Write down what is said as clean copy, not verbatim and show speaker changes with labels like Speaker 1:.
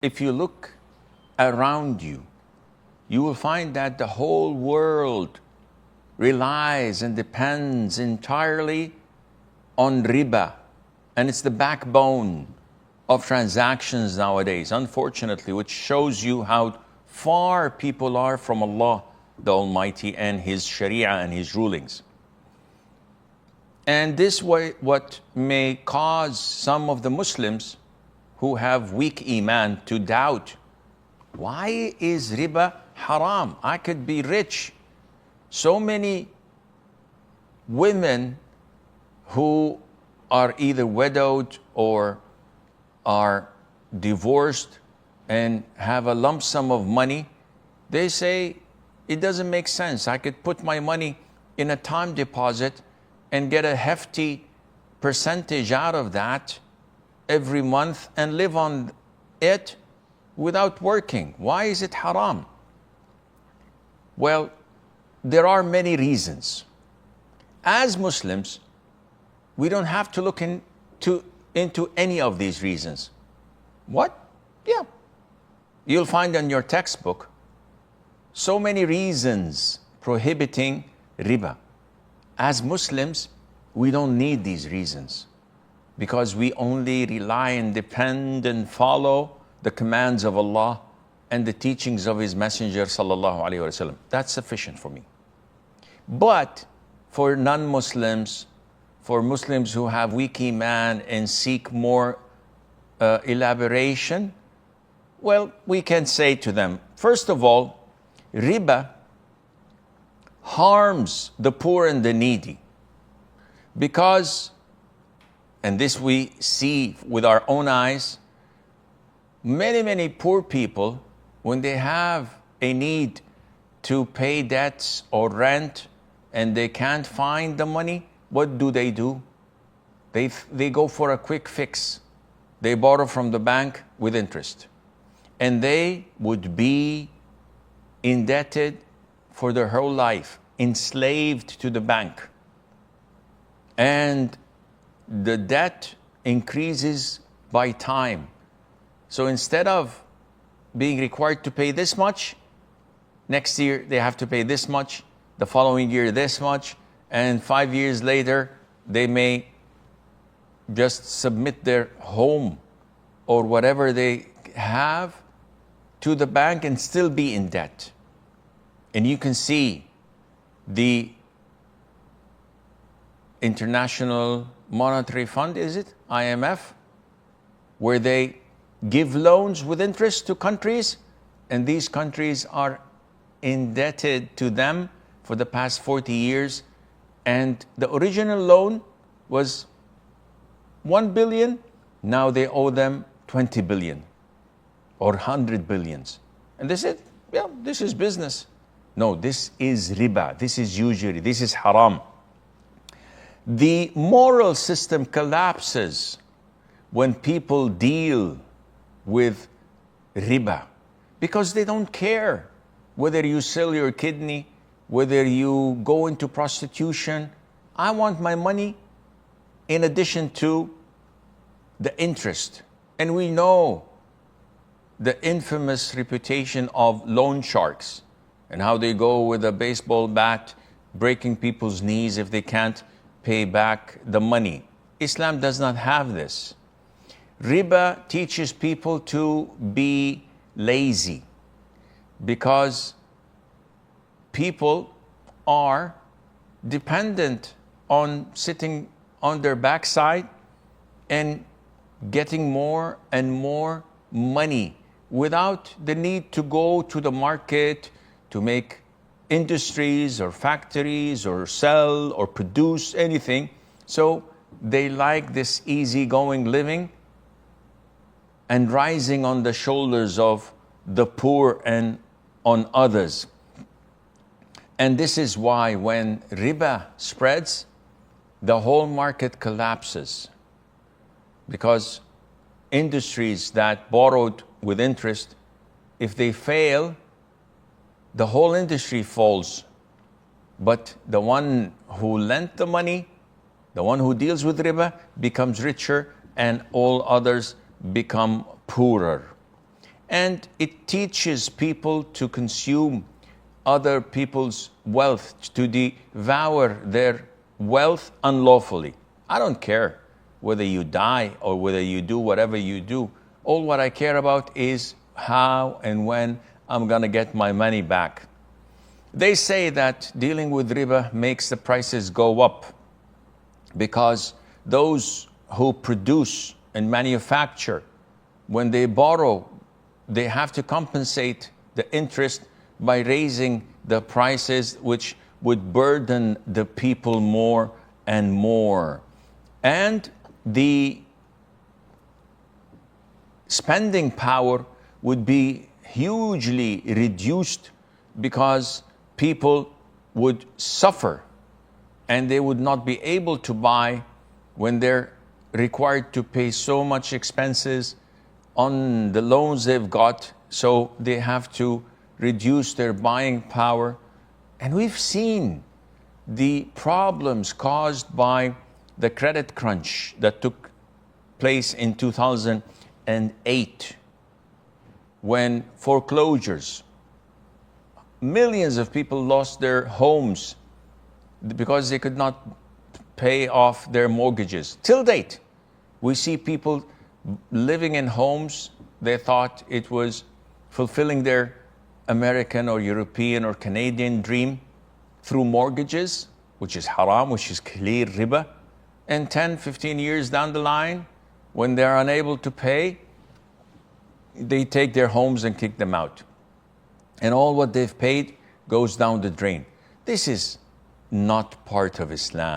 Speaker 1: if you look around you, you will find that the whole world relies and depends entirely on riba. And it's the backbone of transactions nowadays, unfortunately, which shows you how far people are from Allah the Almighty and His Sharia and His rulings. And this way, what may cause some of the Muslims who have weak iman to doubt, why is riba haram? I could be rich. So many women who are either widowed or are divorced and have a lump sum of money, they say, it doesn't make sense. I could put my money in a time deposit and get a hefty percentage out of that every month and live on it without working. Why is it haram? Well, there are many reasons. As Muslims, we don't have to look into any of these reasons. What? Yeah. You'll find in your textbook so many reasons prohibiting riba. As Muslims, we don't need these reasons because we only rely and depend and follow the commands of Allah and the teachings of His Messenger sallallahu alaihi wasallam. That's sufficient for me. But for non-Muslims, for Muslims who have weak iman and seek more elaboration, well, we can say to them, first of all, riba harms the poor and the needy because, and this we see with our own eyes, many poor people, when they have a need to pay debts or rent and they can't find the money, what do? They go for a quick fix. They borrow from the bank with interest. And they would be indebted for their whole life, enslaved to the bank. And the debt increases by time. So instead of being required to pay this much, next year they have to pay this much, the following year this much, and 5 years later they may just submit their home or whatever they have to the bank and still be in debt. And you can see the International Monetary Fund, is it? IMF, where they give loans with interest to countries, and these countries are indebted to them for the past 40 years. And the original loan was 1 billion. Now they owe them 20 billion or 100 billions. And they said, yeah, this is business. No, this is riba. This is usury. This is haram. The moral system collapses when people deal with riba because they don't care whether you sell your kidney, whether you go into prostitution. I want my money in addition to the interest. And we know the infamous reputation of loan sharks and how they go with a baseball bat breaking people's knees if they can't pay back the money. Islam does not have this. Riba teaches people to be lazy because people are dependent on sitting on their backside and getting more and more money without the need to go to the market to make industries or factories or sell or produce anything. So they like this easygoing living and rising on the shoulders of the poor and on others. And this is why when riba spreads, the whole market collapses. Because industries that borrowed with interest, if they fail, the whole industry falls. But the one who lent the money, the one who deals with riba, becomes richer and all others become poorer. and it teaches people to consume other people's wealth, to devour their wealth unlawfully. I don't care whether you die or whether you do whatever you do. All what I care about is how and when I'm going to get my money back. They say that dealing with riba makes the prices go up because those who produce and manufacture, when they borrow, they have to compensate the interest by raising the prices, which would burden the people more and more. And the spending power would be hugely reduced because people would suffer and they would not be able to buy when they're required to pay so much expenses on the loans they've got, so they have to reduce their buying power. And we've seen the problems caused by the credit crunch that took place in 2008, when foreclosures, millions of people lost their homes because they could not pay off their mortgages. Till date, we see people living in homes they thought it was fulfilling their American or European or Canadian dream through mortgages, which is haram, which is clear riba. And 10, 15 years down the line, when they're unable to pay, they take their homes and kick them out. And all what they've paid goes down the drain. This is not part of Islam.